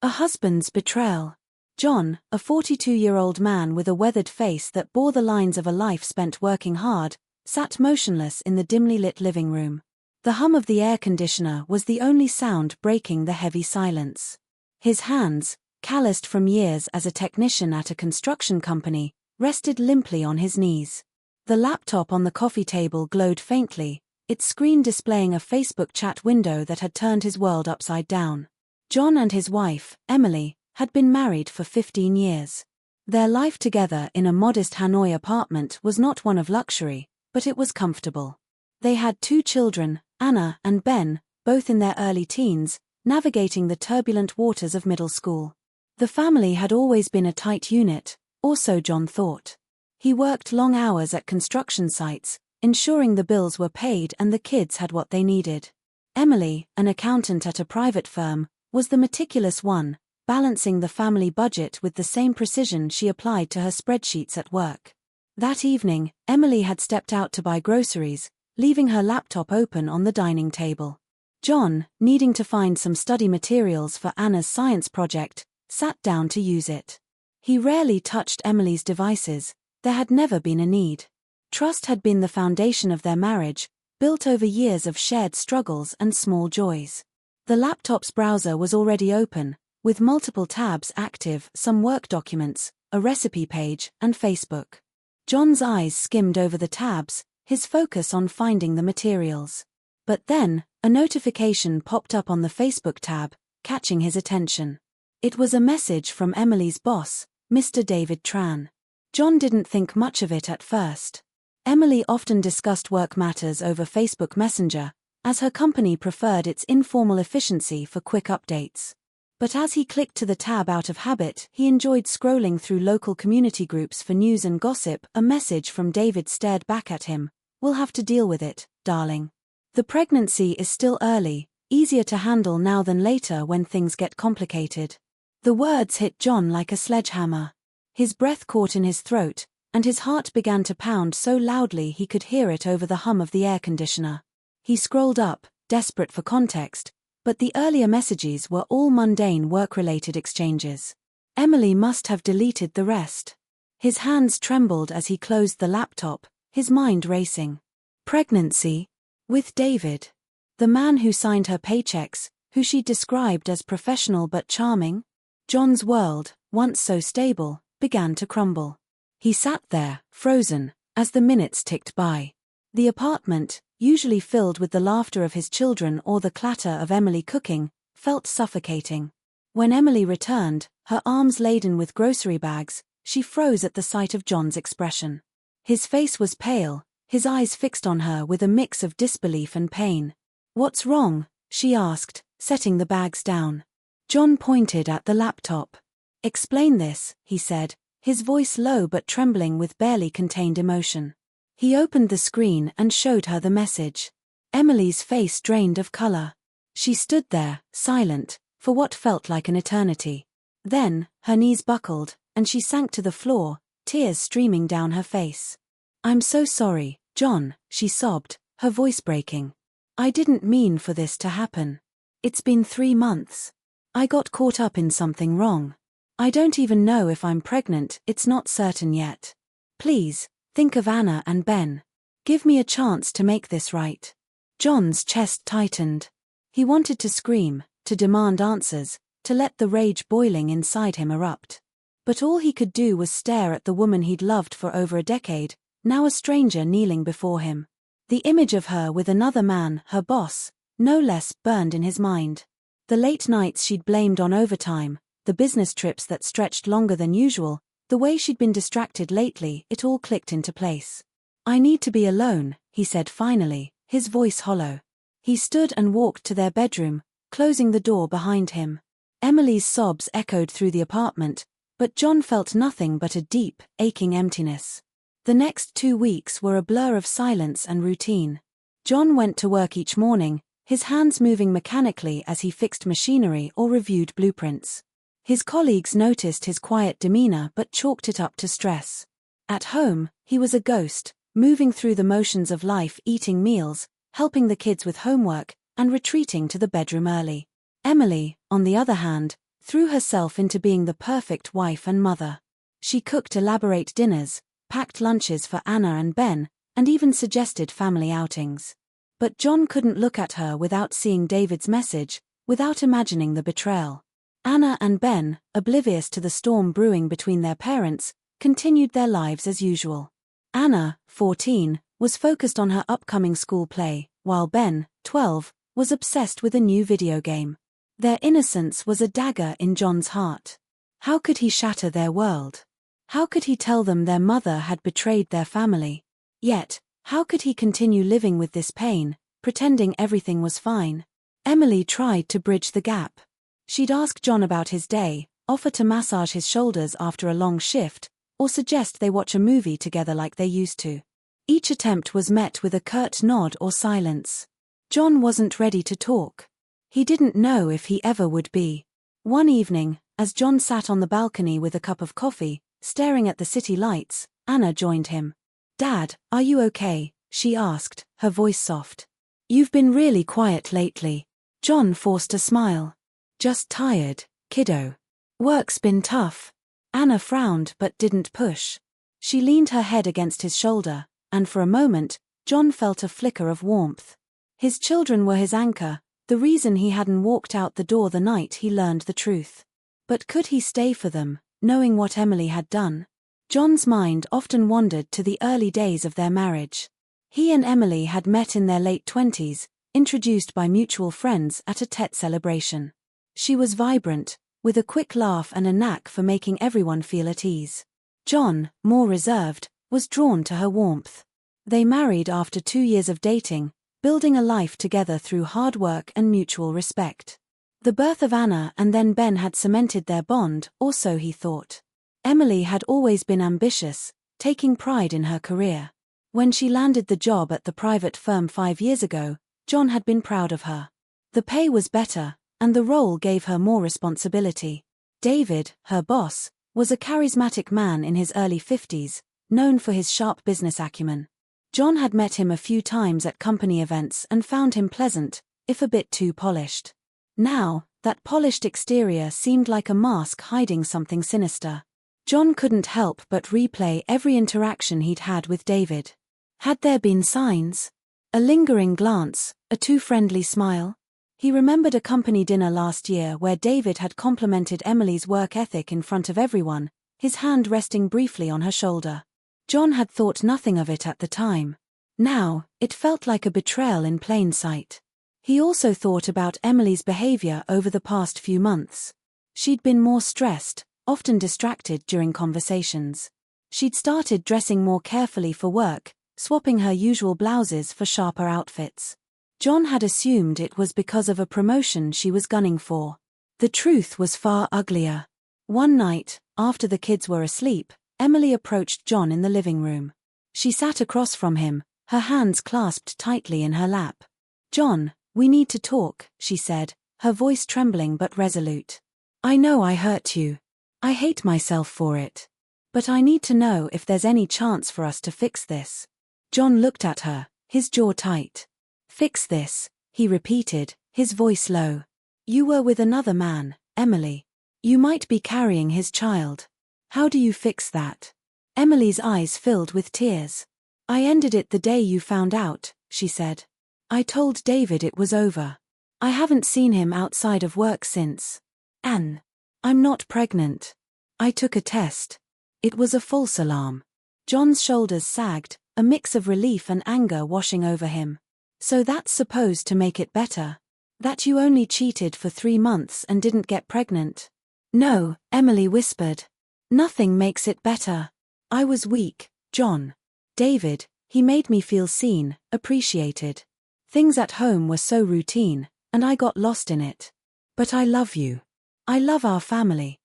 A husband's betrayal. John, a 42-year-old man with a weathered face that bore the lines of a life spent working hard, sat motionless in the dimly lit living room. The hum of the air conditioner was the only sound breaking the heavy silence. His hands, calloused from years as a technician at a construction company, rested limply on his knees. The laptop on the coffee table glowed faintly, its screen displaying a Facebook chat window that had turned his world upside down. John and his wife, Emily, had been married for 15 years. Their life together in a modest Hanoi apartment was not one of luxury, but it was comfortable. They had 2 children, Anna and Ben, both in their early teens, navigating the turbulent waters of middle school. The family had always been a tight unit, or so John thought. He worked long hours at construction sites, ensuring the bills were paid and the kids had what they needed. Emily, an accountant at a private firm, was the meticulous one, balancing the family budget with the same precision she applied to her spreadsheets at work. That evening, Emily had stepped out to buy groceries, leaving her laptop open on the dining table. John, needing to find some study materials for Anna's science project, sat down to use it. He rarely touched Emily's devices, there had never been a need. Trust had been the foundation of their marriage, built over years of shared struggles and small joys. The laptop's browser was already open, with multiple tabs active, some work documents, a recipe page, and Facebook. John's eyes skimmed over the tabs, his focus on finding the materials. But then, a notification popped up on the Facebook tab, catching his attention. It was a message from Emily's boss, Mr. David Tran. John didn't think much of it at first. Emily often discussed work matters over Facebook Messenger, as her company preferred its informal efficiency for quick updates. But as he clicked to the tab out of habit, he enjoyed scrolling through local community groups for news and gossip. A message from David stared back at him. "We'll have to deal with it, darling. The pregnancy is still early, easier to handle now than later when things get complicated." The words hit John like a sledgehammer. His breath caught in his throat, and his heart began to pound so loudly he could hear it over the hum of the air conditioner. He scrolled up, desperate for context, but the earlier messages were all mundane work-related exchanges. Emily must have deleted the rest. His hands trembled as he closed the laptop, his mind racing. Pregnancy? With David? The man who signed her paychecks, who she described as professional but charming? John's world, once so stable, began to crumble. He sat there, frozen, as the minutes ticked by. The apartment, usually filled with the laughter of his children or the clatter of Emily cooking, felt suffocating. When Emily returned, her arms laden with grocery bags, she froze at the sight of John's expression. His face was pale, his eyes fixed on her with a mix of disbelief and pain. "What's wrong?" she asked, setting the bags down. John pointed at the laptop. "Explain this," he said, his voice low but trembling with barely contained emotion. He opened the screen and showed her the message. Emily's face drained of color. She stood there, silent, for what felt like an eternity. Then, her knees buckled, and she sank to the floor, tears streaming down her face. "I'm so sorry, John," she sobbed, her voice breaking. "I didn't mean for this to happen. It's been 3 months. I got caught up in something wrong. I don't even know if I'm pregnant, it's not certain yet. Please, think of Anna and Ben. Give me a chance to make this right." John's chest tightened. He wanted to scream, to demand answers, to let the rage boiling inside him erupt. But all he could do was stare at the woman he'd loved for over a decade, now a stranger kneeling before him. The image of her with another man, her boss, no less, burned in his mind. The late nights she'd blamed on overtime, the business trips that stretched longer than usual, the way she'd been distracted lately, it all clicked into place. "I need to be alone," he said finally, his voice hollow. He stood and walked to their bedroom, closing the door behind him. Emily's sobs echoed through the apartment, but John felt nothing but a deep, aching emptiness. The next 2 weeks were a blur of silence and routine. John went to work each morning, his hands moving mechanically as he fixed machinery or reviewed blueprints. His colleagues noticed his quiet demeanor but chalked it up to stress. At home, he was a ghost, moving through the motions of life, eating meals, helping the kids with homework, and retreating to the bedroom early. Emily, on the other hand, threw herself into being the perfect wife and mother. She cooked elaborate dinners, packed lunches for Anna and Ben, and even suggested family outings. But John couldn't look at her without seeing David's message, without imagining the betrayal. Anna and Ben, oblivious to the storm brewing between their parents, continued their lives as usual. Anna, 14, was focused on her upcoming school play, while Ben, 12, was obsessed with a new video game. Their innocence was a dagger in John's heart. How could he shatter their world? How could he tell them their mother had betrayed their family? Yet, how could he continue living with this pain, pretending everything was fine? Emily tried to bridge the gap. She'd ask John about his day, offer to massage his shoulders after a long shift, or suggest they watch a movie together like they used to. Each attempt was met with a curt nod or silence. John wasn't ready to talk. He didn't know if he ever would be. One evening, as John sat on the balcony with a cup of coffee, staring at the city lights, Anna joined him. "Dad, are you okay?" she asked, her voice soft. "You've been really quiet lately." John forced a smile. "Just tired, kiddo. Work's been tough." Anna frowned but didn't push. She leaned her head against his shoulder, and for a moment, John felt a flicker of warmth. His children were his anchor, the reason he hadn't walked out the door the night he learned the truth. But could he stay for them, knowing what Emily had done? John's mind often wandered to the early days of their marriage. He and Emily had met in their late 20s, introduced by mutual friends at a Tet celebration. She was vibrant, with a quick laugh and a knack for making everyone feel at ease. John, more reserved, was drawn to her warmth. They married after 2 years of dating, building a life together through hard work and mutual respect. The birth of Anna and then Ben had cemented their bond, or so he thought. Emily had always been ambitious, taking pride in her career. When she landed the job at the private firm 5 years ago, John had been proud of her. The pay was better, and the role gave her more responsibility. David, her boss, was a charismatic man in his early 50s, known for his sharp business acumen. John had met him a few times at company events and found him pleasant, if a bit too polished. Now, that polished exterior seemed like a mask hiding something sinister. John couldn't help but replay every interaction he'd had with David. Had there been signs? A lingering glance, a too friendly smile? He remembered a company dinner last year where David had complimented Emily's work ethic in front of everyone, his hand resting briefly on her shoulder. John had thought nothing of it at the time. Now, it felt like a betrayal in plain sight. He also thought about Emily's behavior over the past few months. She'd been more stressed, often distracted during conversations. She'd started dressing more carefully for work, swapping her usual blouses for sharper outfits. John had assumed it was because of a promotion she was gunning for. The truth was far uglier. One night, after the kids were asleep, Emily approached John in the living room. She sat across from him, her hands clasped tightly in her lap. "John, we need to talk," she said, her voice trembling but resolute. "I know I hurt you. I hate myself for it. But I need to know if there's any chance for us to fix this." John looked at her, his jaw tight. "Fix this," he repeated, his voice low. "You were with another man, Emily. You might be carrying his child. How do you fix that?" Emily's eyes filled with tears. "I ended it the day you found out," she said. "I told David it was over. I haven't seen him outside of work since. And I'm not pregnant. I took a test. It was a false alarm." John's shoulders sagged, a mix of relief and anger washing over him. "So that's supposed to make it better? That you only cheated for 3 months and didn't get pregnant?" "No," Emily whispered. "Nothing makes it better. I was weak, John. David, he made me feel seen, appreciated. Things at home were so routine, and I got lost in it. But I love you. I love our family.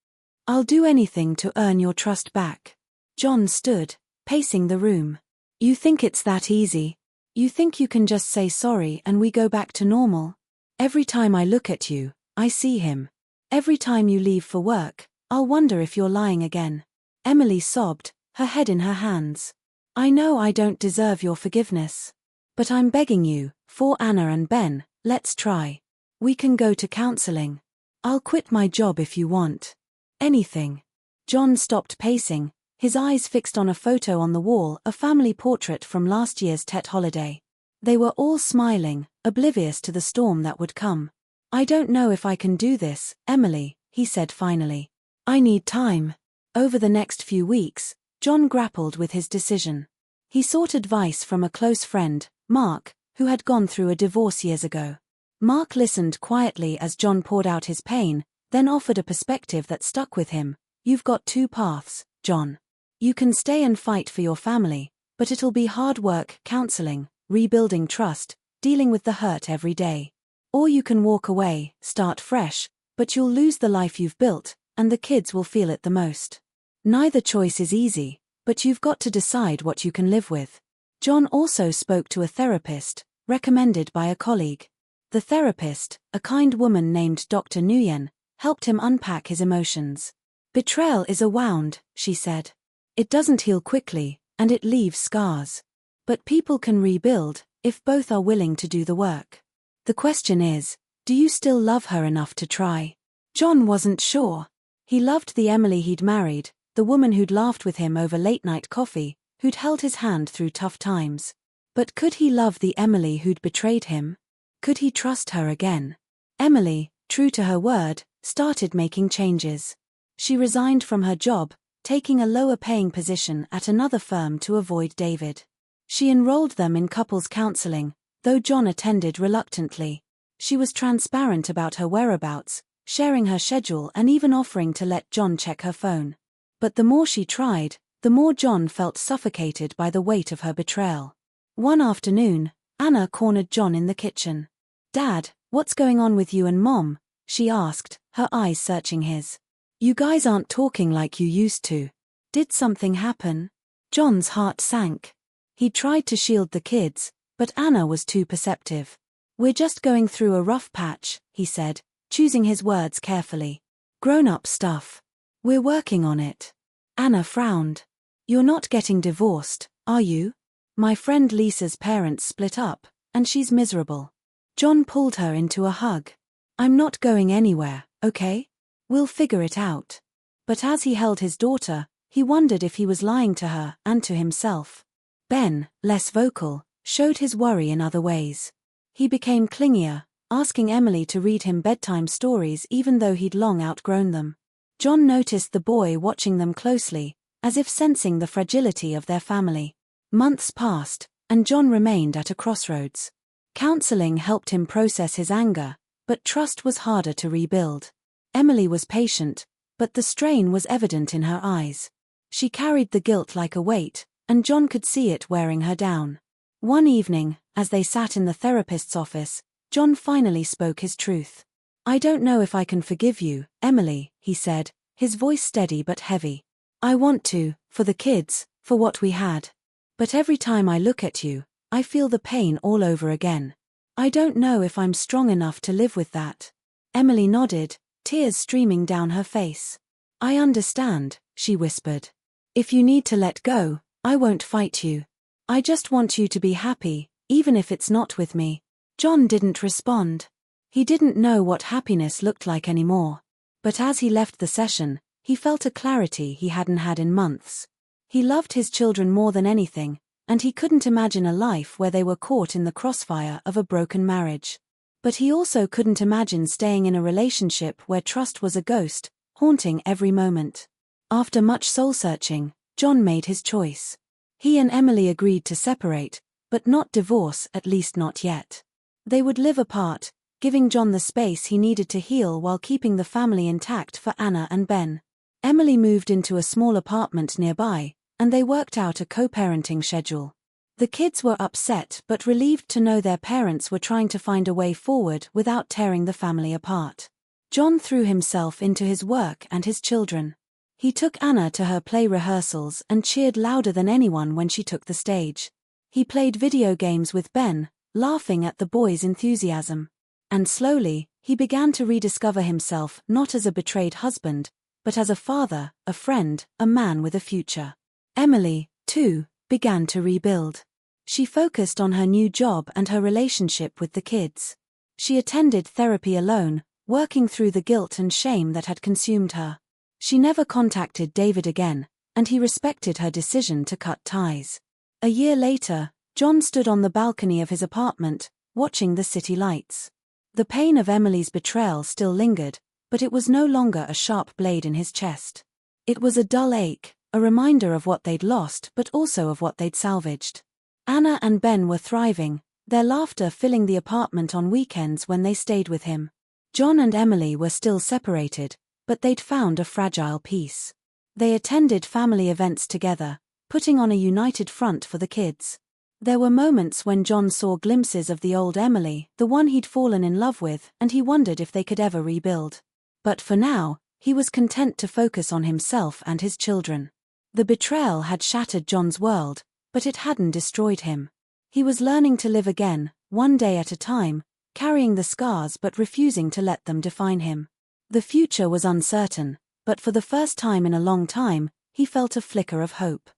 I'll do anything to earn your trust back." John stood, pacing the room. "You think it's that easy? You think you can just say sorry and we go back to normal? Every time I look at you, I see him. Every time you leave for work, I'll wonder if you're lying again." Emily sobbed, her head in her hands. "I know I don't deserve your forgiveness. But I'm begging you, for Anna and Ben, let's try. We can go to counseling. I'll quit my job if you want. Anything. John stopped pacing, his eyes fixed on a photo on the wall, a family portrait from last year's Tet holiday. They were all smiling, oblivious to the storm that would come. I don't know if I can do this, Emily, he said finally. I need time. Over the next few weeks, John grappled with his decision. He sought advice from a close friend, Mark, who had gone through a divorce years ago. Mark listened quietly as John poured out his pain, then offered a perspective that stuck with him. You've got two paths, John. You can stay and fight for your family, but it'll be hard work, counseling, rebuilding trust, dealing with the hurt every day. Or you can walk away, start fresh, but you'll lose the life you've built, and the kids will feel it the most. Neither choice is easy, but you've got to decide what you can live with. John also spoke to a therapist, recommended by a colleague. The therapist, a kind woman named Dr. Nguyen, helped him unpack his emotions. Betrayal is a wound, she said. It doesn't heal quickly, and it leaves scars. But people can rebuild, if both are willing to do the work. The question is, do you still love her enough to try? John wasn't sure. He loved the Emily he'd married, the woman who'd laughed with him over late-night coffee, who'd held his hand through tough times. But could he love the Emily who'd betrayed him? Could he trust her again? Emily, true to her word, started making changes. She resigned from her job, taking a lower-paying position at another firm to avoid David. She enrolled them in couples counseling, though John attended reluctantly. She was transparent about her whereabouts, sharing her schedule and even offering to let John check her phone. But the more she tried, the more John felt suffocated by the weight of her betrayal. One afternoon, Anna cornered John in the kitchen. "Dad, what's going on with you and Mom?" she asked, her eyes searching his. "You guys aren't talking like you used to. Did something happen?" John's heart sank. He tried to shield the kids, but Anna was too perceptive. "We're just going through a rough patch," he said, choosing his words carefully. "Grown-up stuff. We're working on it." Anna frowned. "You're not getting divorced, are you? My friend Lisa's parents split up, and she's miserable." John pulled her into a hug. "I'm not going anywhere, okay? We'll figure it out." But as he held his daughter, he wondered if he was lying to her and to himself. Ben, less vocal, showed his worry in other ways. He became clingier, asking Emily to read him bedtime stories even though he'd long outgrown them. John noticed the boy watching them closely, as if sensing the fragility of their family. Months passed, and John remained at a crossroads. Counseling helped him process his anger, but trust was harder to rebuild. Emily was patient, but the strain was evident in her eyes. She carried the guilt like a weight, and John could see it wearing her down. One evening, as they sat in the therapist's office, John finally spoke his truth. "I don't know if I can forgive you, Emily," he said, his voice steady but heavy. "I want to, for the kids, for what we had. But every time I look at you, I feel the pain all over again. I don't know if I'm strong enough to live with that." Emily nodded, tears streaming down her face. "I understand," she whispered. "If you need to let go, I won't fight you. I just want you to be happy, even if it's not with me." John didn't respond. He didn't know what happiness looked like anymore. But as he left the session, he felt a clarity he hadn't had in months. He loved his children more than anything, and he couldn't imagine a life where they were caught in the crossfire of a broken marriage. But he also couldn't imagine staying in a relationship where trust was a ghost, haunting every moment. After much soul-searching, John made his choice. He and Emily agreed to separate, but not divorce, at least not yet. They would live apart, giving John the space he needed to heal while keeping the family intact for Anna and Ben. Emily moved into a small apartment nearby, and they worked out a co-parenting schedule. The kids were upset but relieved to know their parents were trying to find a way forward without tearing the family apart. John threw himself into his work and his children. He took Anna to her play rehearsals and cheered louder than anyone when she took the stage. He played video games with Ben, laughing at the boys' enthusiasm. And slowly, he began to rediscover himself not as a betrayed husband, but as a father, a friend, a man with a future. Emily, too, began to rebuild. She focused on her new job and her relationship with the kids. She attended therapy alone, working through the guilt and shame that had consumed her. She never contacted David again, and he respected her decision to cut ties. A year later, John stood on the balcony of his apartment, watching the city lights. The pain of Emily's betrayal still lingered, but it was no longer a sharp blade in his chest. It was a dull ache, a reminder of what they'd lost but also of what they'd salvaged. Anna and Ben were thriving, their laughter filling the apartment on weekends when they stayed with him. John and Emily were still separated, but they'd found a fragile peace. They attended family events together, putting on a united front for the kids. There were moments when John saw glimpses of the old Emily, the one he'd fallen in love with, and he wondered if they could ever rebuild. But for now, he was content to focus on himself and his children. The betrayal had shattered John's world, but it hadn't destroyed him. He was learning to live again, one day at a time, carrying the scars but refusing to let them define him. The future was uncertain, but for the first time in a long time, he felt a flicker of hope.